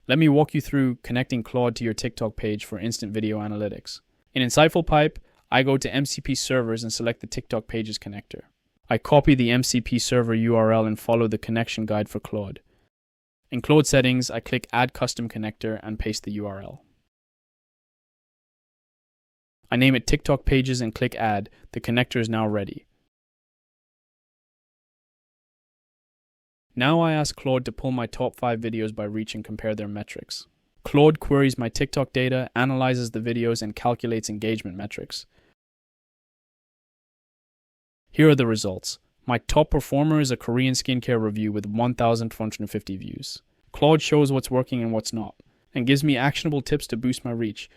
Let me walk you through connecting Claude to your TikTok page for instant video analytics. In Insightful Pipe, I go to MCP servers and select the TikTok pages connector. I copy the MCP server URL and follow the connection guide for Claude. In Claude settings, I click Add Custom Connector and paste the URL. I name it TikTok Pages and click Add. The connector is now ready. Now I ask Claude to pull my top 5 videos by reach and compare their metrics. Claude queries my TikTok data, analyzes the videos, and calculates engagement metrics. Here are the results. My top performer is a Korean skincare review with 1,450 views. Claude shows what's working and what's not, and gives me actionable tips to boost my reach.